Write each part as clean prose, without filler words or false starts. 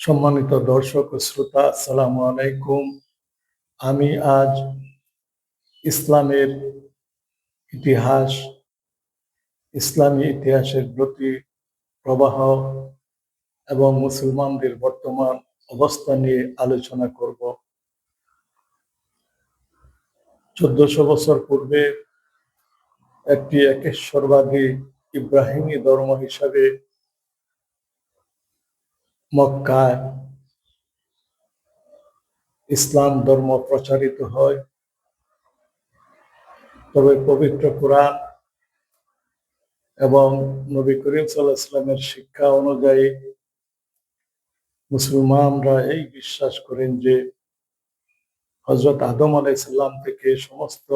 সম্মানিত দর্শক ও শ্রোতা, আসসালামু আলাইকুম। আমি আজ ইসলামের ইতিহাস, ইসলামী ইতিহাসের গতি প্রবাহ এবং মুসলমানদের বর্তমান অবস্থা নিয়ে আলোচনা করব। 1400 বছর পূর্বে একটি একেশ্বরবাদী ইব্রাহিমী ধর্ম হিসাবে মক্কায় ইসলাম ধর্ম প্রচারিত হয়। তবে পবিত্র কোরআন এবং নবী করিম সাল্লাল্লাহু আলাইহি ওয়াসাল্লামের শিক্ষা অনুযায়ী মুসলমানরা এই বিশ্বাস করেন যে হযরত আদম আলাইহিস সালাম থেকে সমস্ত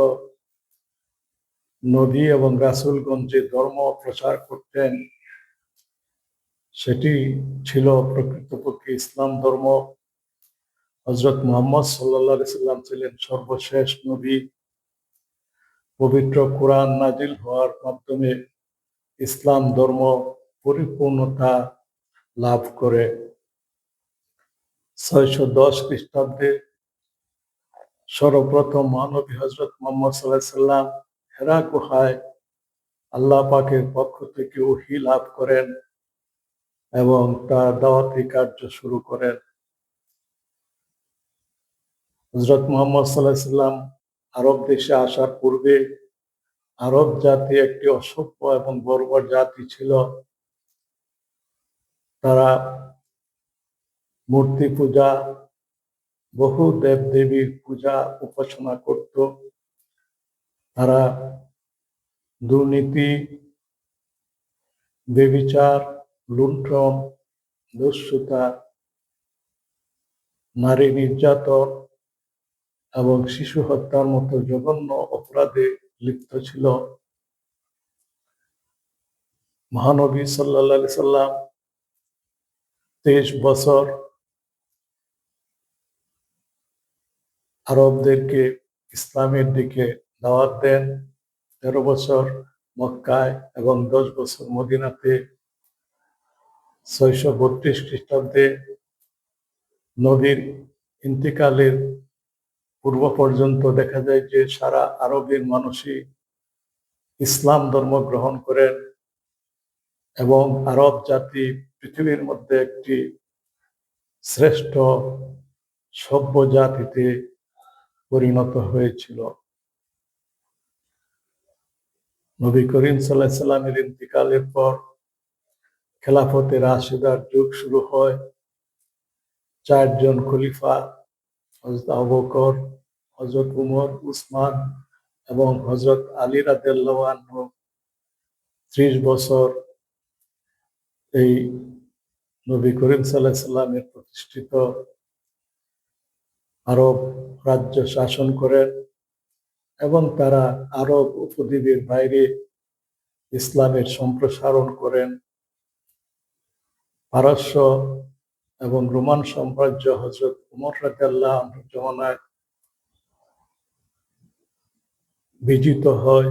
নবী এবং রাসূলগণ যে ধর্ম প্রচার করতেন সেটি ছিল প্রকৃতপক্ষে ইসলাম ধর্ম। হযরত মুহাম্মদ সাল্লাল্লাহু আলাইহি সাল্লাম ছিলেন সর্বশেষ নবী। পবিত্র কোরআন নাজিল হওয়ার মাধ্যমে ইসলাম ধর্ম পরিপূর্ণতা লাভ করে। 610 খ্রিস্টাব্দে সর্বপ্রথম মহানবী হযরত মুহাম্মদ সাল্লাল্লাহু আলাইহি সাল্লাম হেরা গুহায় আল্লাহ পাকের পক্ষ থেকে ওহী লাভ করেন এবং তার দাওয়াতি কার্য শুরু করেন। হযরত মুহাম্মদ সাল্লাল্লাহু আলাইহি সাল্লাম আরব দেশে আসার পূর্বে আরব জাতি একটি অসভ্য এবং বর্বর জাতি ছিল। তারা মূর্তি পূজা, বহু দেবদেবীর পূজা উপাসনা করত। তারা দুর্নীতি, ব্যভিচার, লুণ্ঠন, দস্যুতা, নারী নির্যাতন এবং শিশু হত্যার মতো জঘন্য অপরাধে লিপ্ত ছিল। মহানবী সাল্লাল্লাহু আলাইহি সাল্লাম 23 বছর আরবদেরকে ইসলামের দিকে দাওয়াত দেন। 13 বছর মক্কায় এবং 10 বছর মদিনাতে। 632 খ্রিস্টাব্দে নবীর ইন্তিকালের পূর্ব পর্যন্ত দেখা যায় যে সারা আরবের মানুষই ইসলাম ধর্ম গ্রহণ করেন এবং আরব জাতি পৃথিবীর মধ্যে একটি শ্রেষ্ঠ সভ্য জাতিতে পরিণত হয়েছিল। নবী করিম সাল্লাল্লাহু আলাইহি সাল্লামের ইন্তিকালের পর খেলাফতে রাশিদার যুগ শুরু হয়। 4 জন খলিফা হযরত আবু বকর, হযরত উমর, উসমান এবং হযরত আলী রাদিয়াল্লাহু আনহু 30 বছর এই নবী করিম সাল্লাল্লাহু আলাইহি সাল্লামের প্রতিষ্ঠিত আরব রাজ্য শাসন করেন এবং তারা আরব উপদ্বীপের বাইরে ইসলামের সম্প্রসারণ করেন। পারস্য এবং রোমান সাম্রাজ্য হযরত উমর রাদিয়াল্লাহু আনহুর জমানায় বিজিত হয়।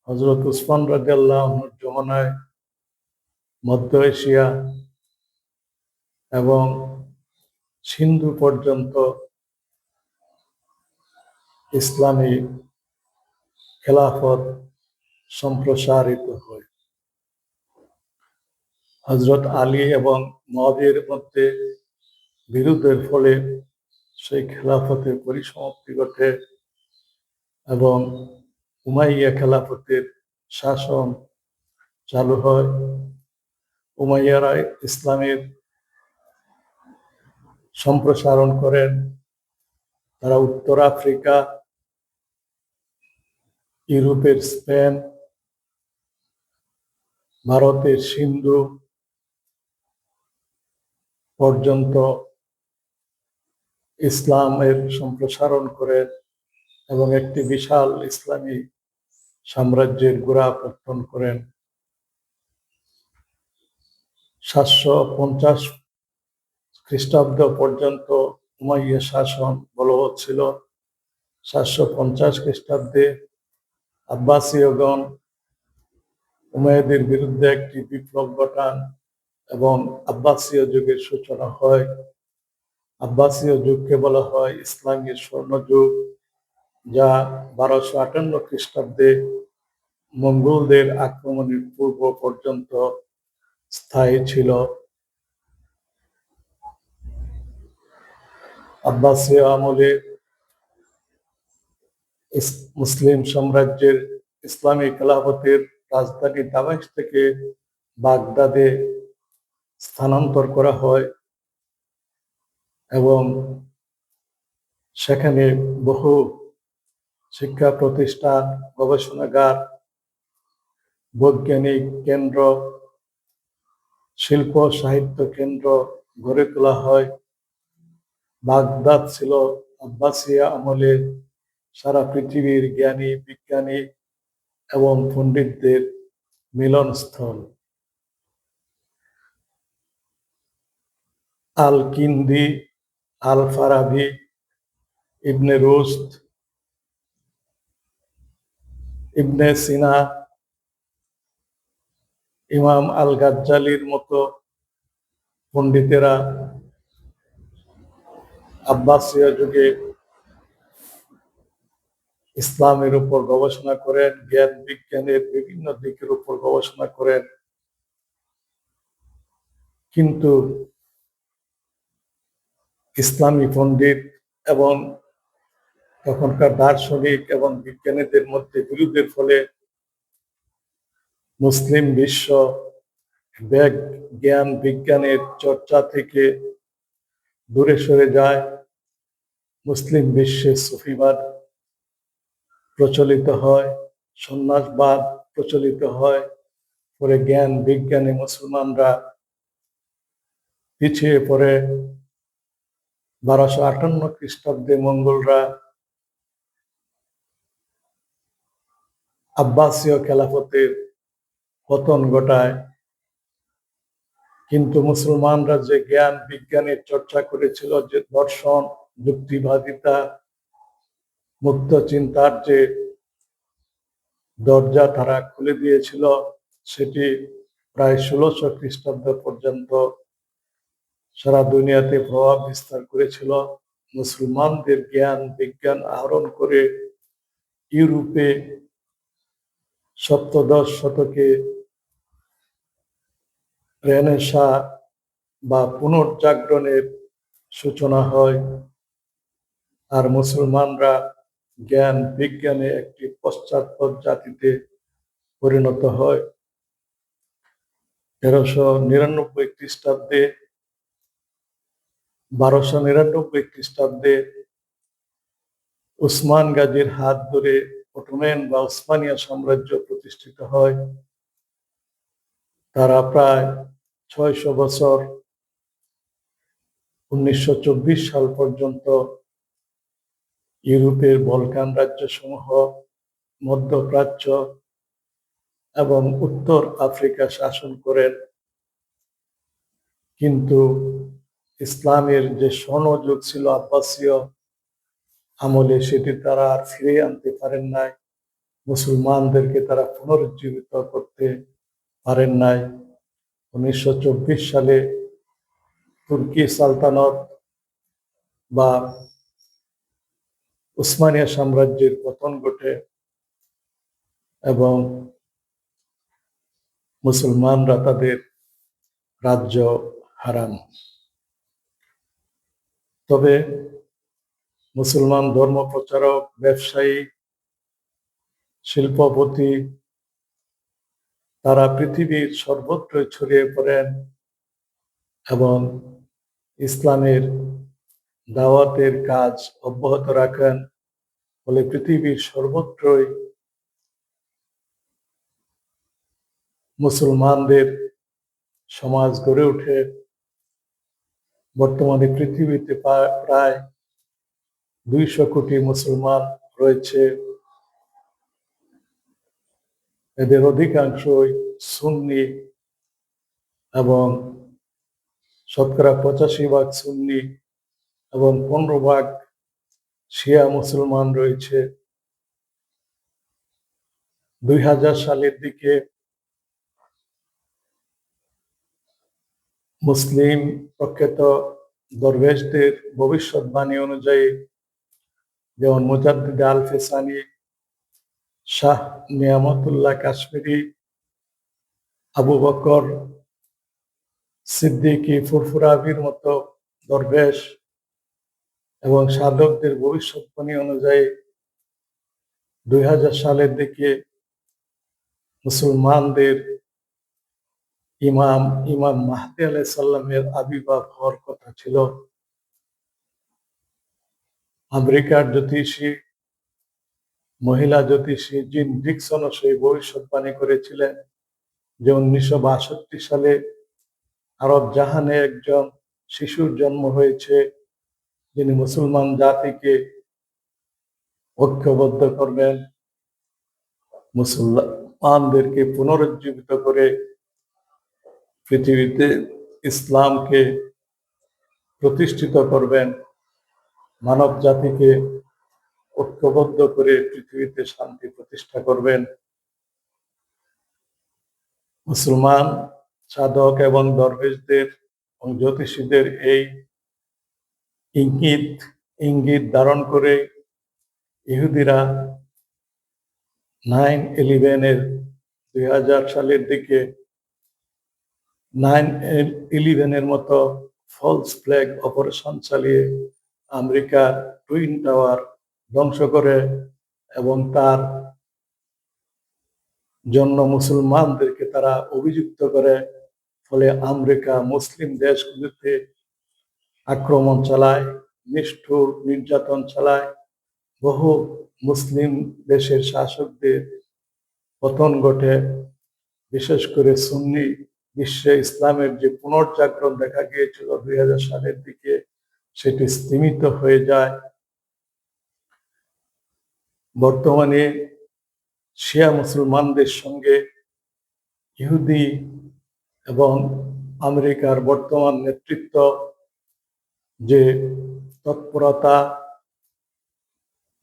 হযরত উসমান রাদিয়াল্লাহু আনহুর জমানায় মধ্য এশিয়া এবং সিন্ধু পর্যন্ত ইসলামী খেলাফত সম্প্রসারিত হয়। হযরত আলী এবং মুয়াবিয়ার মধ্যে বিরোধের ফলে সেই খেলাফতের পরিসমাপ্তি ঘটে এবং উমাইয়া খেলাফতের শাসন চালু হয়। উমাইয়ারা ইসলামের সম্প্রসারণ করেন। তারা উত্তর আফ্রিকা, ইউরোপের স্পেন, ভারতের সিন্ধু পর্যন্ত ইসলামের সম্প্রসারণ করেন এবং একটি বিশাল ইসলামী সাম্রাজ্যের গোড়াপত্তন করেন। 750 খ্রিস্টাব্দ পর্যন্ত উমাইয়া শাসন বলবৎ ছিল। 750 খ্রিস্টাব্দে আব্বাসীয়গণ উমাইয়াদের বিরুদ্ধে একটি বিপ্লব ঘটান এবং আব্বাসীয় যুগের সূচনা হয়। আব্বাসীয় যুগকে বলা হয় ইসলামের স্বর্ণযুগ, যা 1258 খ্রিস্টাব্দে মঙ্গোলদের আক্রমণের পূর্ব পর্যন্ত স্থায়ী ছিল। আব্বাসীয় আমলে মুসলিম সাম্রাজ্যের ইসলামী খেলাফতের রাজধানী দামেস্ক থেকে বাগদাদে স্থানান্তর করা হয় এবং সেখানে বহু শিক্ষা প্রতিষ্ঠান, গবেষণাগার, বৈজ্ঞানিক কেন্দ্র, শিল্প সাহিত্য কেন্দ্র গড়ে তোলা হয়। বাগদাদ ছিল আব্বাসিয়া আমলে সারা পৃথিবীর জ্ঞানী, বিজ্ঞানী এবং পণ্ডিতদের মিলনস্থল। আল কিন্দি, আল ফারাবি, ইবনে রুশদ, ইবনে সিনা, ইমাম আল গাজ্জালির মতো পণ্ডিতেরা আব্বাসীয় যুগে ইসলামের উপর গবেষণা করেন, জ্ঞান বিজ্ঞানের বিভিন্ন দিকের উপর গবেষণা করেন। কিন্তু ইসলামী পণ্ডিত এবং তখনকার দার্শনিক এবং বিজ্ঞানীদের মধ্যে বিরোধের ফলে মুসলিম বিশ্ব জ্ঞান বিজ্ঞানের চর্চা থেকে দূরে সরে যায়। মুসলিম বিশ্বে সুফিবাদ প্রচলিত হয়, সন্ন্যাসবাদ প্রচলিত হয়। পরে জ্ঞান বিজ্ঞানে মুসলমানরা পিছিয়ে পড়ে। 1258 খ্রিস্টাব্দে মঙ্গোলরা আব্বাসীয় খেলাফতের পতন ঘটায়। কিন্তু মুসলমানরা যে জ্ঞান বিজ্ঞানের চর্চা করেছিল, যে দর্শন, যুক্তিবাদিতা, মুক্ত চিন্তার যে দরজা তারা খুলে দিয়েছিল, সেটি প্রায় 1600 খ্রিস্টাব্দ পর্যন্ত সারা দুনিয়াতে প্রভাব বিস্তার করেছিল। মুসলমানদের জ্ঞান বিজ্ঞান আহরণ করে ইউরোপে সপ্তদশ শতকে রেনেসাঁ বা পুনর্জাগরণের সূচনা হয়। আর মুসলমানরা জ্ঞান বিজ্ঞানে একটি পশ্চাৎপদ জাতিতে পরিণত হয়। 1399 খ্রিস্টাব্দে 1299 খ্রিস্টাব্দে উসমান গাজীর হাত ধরে অটোমান বা উসমানিয়া সাম্রাজ্য প্রতিষ্ঠিত হয়। তারা প্রায় 600 বছর 1924 সাল পর্যন্ত ইউরোপের বলকান রাজ্যসমূহ, মধ্যপ্রাচ্য এবং উত্তর আফ্রিকা শাসন করেন। কিন্তু ইসলামের যে স্বর্ণযুগ ছিল আব্বাসীয় আমলে, সেটি তারা আর ফিরিয়ে আনতে পারেন নাই। মুসলমানদেরকে তারা পুনরুজ্জীবিত করতে পারেন নাই। 1924 সালে তুর্কি সালতানত বা উসমানিয়া সাম্রাজ্যের পতন ঘটে এবং মুসলমানরা তাদের রাজ্য হারান। তবে মুসলমান ধর্ম প্রচারক, ব্যবসায়ী, শিল্পপতি তারা পৃথিবীর সর্বত্র ছড়িয়ে পড়েন এবং ইসলামের দাওয়াতের কাজ অব্যাহত রাখেন। ফলে পৃথিবীর সর্বত্রই মুসলমানদের সমাজ গড়ে ওঠে। বর্তমানে পৃথিবীতে প্রায় 200 কোটি মুসলমান রয়েছে। এদের অধিকাংশই সুন্নি এবং শতকরা 85% সুন্নি এবং 15% শিয়া মুসলমান রয়েছে। 2000 সালের দিকে মুসলিম প্রখ্যাত দরবেশদের ভবিষ্যৎবাণী অনুযায়ী, যেমন মুজাদ্দিদ আল ফিসানি, শাহ নিয়ামতুল্লাহ কাশ্মীরি, আবু বকর সিদ্দিকী ফুরফুরাবির মতো দরবেশ এবং সাধকদের ভবিষ্যৎবাণী অনুযায়ী 2000 সালের দিকে মুসলমানদের ইমাম মাহদী আলাইহিস সালামের আবির্ভাব হওয়ার কথা ছিল। আমেরিকার জ্যোতিষী, মহিলা জ্যোতিষী জিন ডিকসনও সেই ভবিষ্যৎবাণী করেছিলেন যে 1962 সালে আরব জাহানে একজন শিশুর জন্ম হয়েছে, যিনি মুসলমান জাতিকে ঐক্যবদ্ধ করবেন, মুসলমানদেরকে পুনরুজ্জীবিত করে পৃথিবীতে ইসলামকে প্রতিষ্ঠিত করবেন, মানব জাতিকে ঐক্যবদ্ধ করে পৃথিবীতে শান্তি প্রতিষ্ঠা করবেন। মুসলমান সাধক এবং দরবেশদের এবং জ্যোতিষীদের এই ইঙ্গিত ধারণ করে ইহুদিরা 9/11 2000 সালের দিকে 9/11 মতো ফলস ফ্ল্যাগ অপারেশন চালিয়ে আমেরিকার টুইন টাওয়ার ধ্বংস করে এবং তার জন্য মুসলমানদেরকে তারা অভিযুক্ত করে। ফলে আমেরিকা মুসলিম দেশগুলিতে আক্রমণ চালায়, নিষ্ঠুর নির্যাতন চালায়, বহু মুসলিম দেশের শাসকদের পতন ঘটে। বিশেষ করে সুন্নি বিশ্বে ইসলামের যে পুনর্জাগরণ দেখা গিয়েছিল 2000 সালের দিকে, সেটি স্তিমিত হয়ে যায়। বর্তমানে শিয়া মুসলমানদের সঙ্গে ইহুদি এবং আমেরিকার বর্তমান নেতৃত্ব যে তৎপরতা,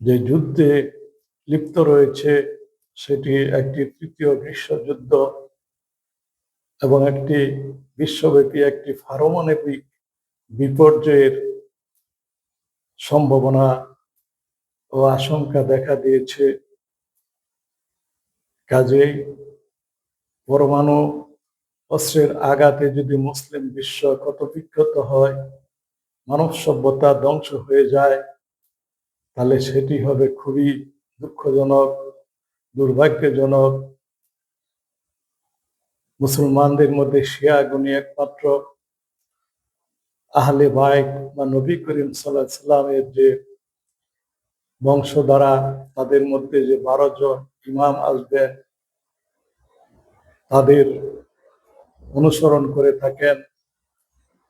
যে যুদ্ধে লিপ্ত রয়েছে, সেটি একটি তৃতীয় বিশ্বযুদ্ধ এবং একটি বিশ্বব্যাপী একটি পারমাণবিক বিপর্যয়ের সম্ভাবনা ও আশঙ্কা দেখা দিয়েছে। কাজেই পরমাণু অস্ত্রের আঘাতে যদি মুসলিম বিশ্ব ক্ষতবিক্ষত হয়, মানব সভ্যতা ধ্বংস হয়ে যায়, তাহলে সেটি হবে খুবই দুঃখজনক, দুর্ভাগ্যজনক। মুসলমানদের মধ্যে শিয়া গুণী একমাত্র আহলে বাইত বা নবী করিম সাল্লাল্লাহু আলাইহি সাল্লামের যে বংশধারা, তাদের মধ্যে যে 12 জন ইমাম আসবেন, তাদের অনুসরণ করে থাকেন।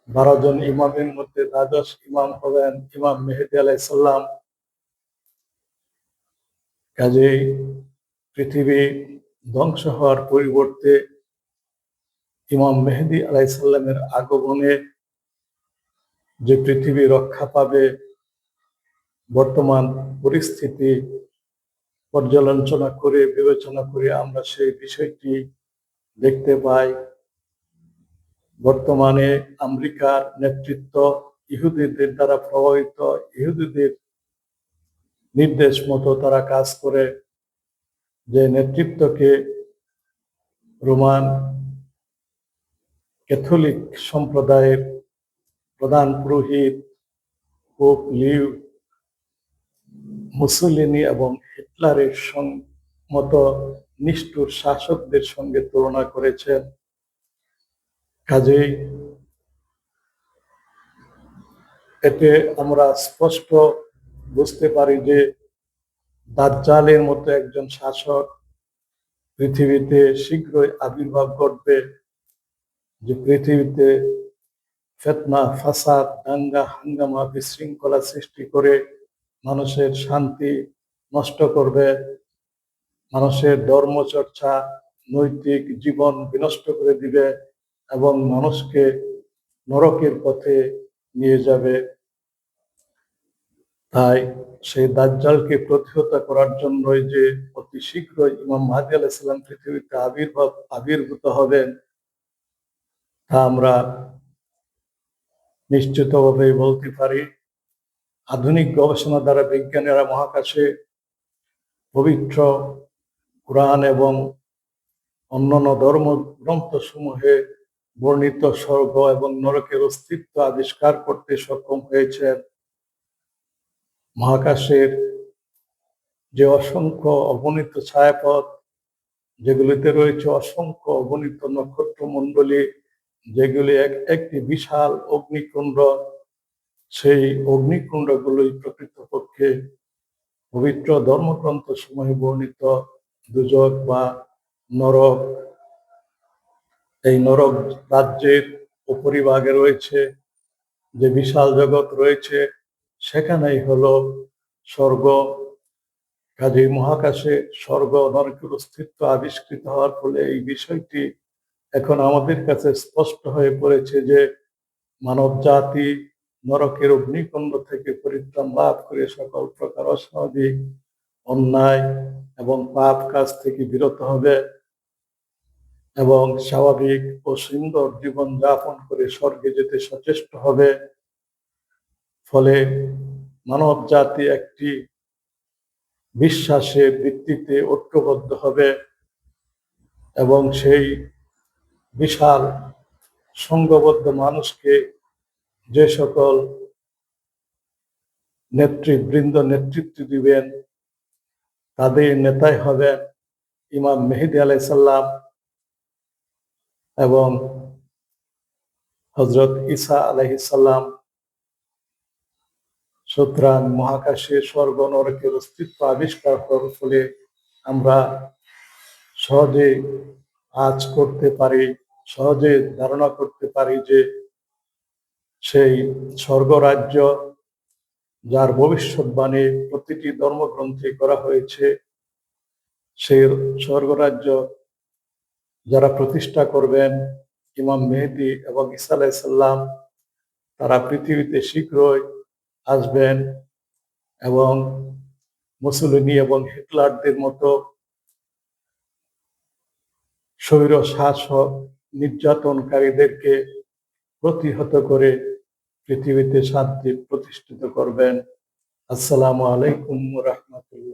12 জন ইমামের মধ্যে দ্বাদশ ইমাম হবেন ইমাম মেহেদী আলাইহিস সালাম। কাজেই পৃথিবী ধ্বংস হওয়ার পরিবর্তে ইমাম মেহেদী আলাইহিস সালামের আগমনে যে পৃথিবী রক্ষা পাবে, বর্তমান পরিস্থিতি পর্যালোচনা করে বিবেচনা করে আমরা সেই বিষয়টি দেখতে পাই। বর্তমানে আমেরিকার নেতৃত্ব ইহুদিদের দ্বারা প্রভাবিত, ইহুদিদের নির্দেশ মতো তারা কাজ করে। যে নেতৃত্বকে রোমান ক্যাথলিক সম্প্রদায়ের প্রধান পুরোহিত পোপ লিও, মুসোলিনি এবং হিটলারের মতো নিষ্ঠুর শাসকদের সঙ্গে তুলনা করেছেন। কাজেই এতে আমরা স্পষ্ট বুঝতে পারি যে দাজ্জালের মতো একজন শাসক পৃথিবীতে শীঘ্রই আবির্ভাব ঘটবে, যে পৃথিবীতে ফিতনা, ফাসাদ, দাঙ্গা হাঙ্গামা, বিশৃঙ্খলা সৃষ্টি করে মানুষের শান্তি নষ্ট করবে, মানুষের ধর্মচর্চা, নৈতিক জীবন বিনষ্ট করে দিবে এবং মানুষকে নরকের পথে নিয়ে যাবে। তাই সেই দাজ্জালকে প্রতিহত করার জন্যই যে অতি শীঘ্রই ইমাম মাহদী আলাইহিস সালাম পৃথিবীতে আবির্ভূত হবেন, তা আমরা নিশ্চিতভাবে বলতে পারি, আধুনিক গবেষণা দ্বারা বিজ্ঞানীরা মহাকাশে পবিত্র কুরআন এবং অন্যান্য ধর্মগ্রন্থ সমূহে বর্ণিত স্বর্গ এবং নরকের অস্তিত্ব আবিষ্কার করতে সক্ষম হয়েছেন। মহাকাশের যে অসংখ্য অগণিত ছায়াপথ, যেগুলিতে রয়েছে অসংখ্য অগণিত নক্ষত্র মণ্ডলী, যেগুলি একটি বিশাল অগ্নিকুণ্ড, সেই অগ্নিকুণ্ডগুলোই প্রকৃতপক্ষে পবিত্র ধর্মগ্রন্থ সমূহে বর্ণিত দুজক বা নরক। এই নরক রাজ্যের উপরিভাগে রয়েছে যে বিশাল জগৎ রয়েছে, সেখানেই হলো স্বর্গ। কাজেই মহাকাশে স্বর্গ নরকের অস্তিত্ব আবিষ্কৃত হওয়ার ফলে এই বিষয়টি এখন আমাদের কাছে স্পষ্ট হয়ে পড়েছে যে মানব জাতি নরকের অগ্নিকুণ্ড থেকে পরিত্রাণ লাভ করে সকল প্রকার অস্বাভাবিক অন্যায় এবং পাপ কাজ থেকে বিরত হবে এবং স্বাভাবিক ও সুন্দর জীবন যাপন করে স্বর্গে যেতে সচেষ্ট হবে। ফলে মানব জাতি একটি বিশ্বাসের ভিত্তিতে ঐক্যবদ্ধ হবে এবং সেই বিশাল সংঘবদ্ধ মানুষকে যে সকল নেতৃবৃন্দ নেতৃত্ব দিবেন, তাদের নেতাই হবেন ইমাম মেহেদী আলাইহিস সালাম এবং হযরত ঈসা আলাইহিস সালাম। সুতরাং মহাকাশে স্বর্গ নরকের অস্তিত্ব আবিষ্কার হওয়ার ফলে আমরা সহজে আজ করতে পারি, সহজে ধারণা করতে পারি যে সেই স্বর্গরাজ্য যার ভবিষ্যৎবাণী প্রতিটি ধর্মগ্রন্থে করা হয়েছে, সেই স্বর্গরাজ্য যারা প্রতিষ্ঠা করবেন ইমাম মেহেদী এবং ঈসা আলাইহিস সালাম, তারা পৃথিবীতে শীঘ্রই আসবেন এবং মুসলিনী এবং হিটলারদের মতো স্বৈর শাসক নির্যাতনকারীদেরকে প্রতিহত করে পৃথিবীতে শান্তি প্রতিষ্ঠিত করবেন। আসসালামু আলাইকুম ওয়া রাহমাতুল্লাহ।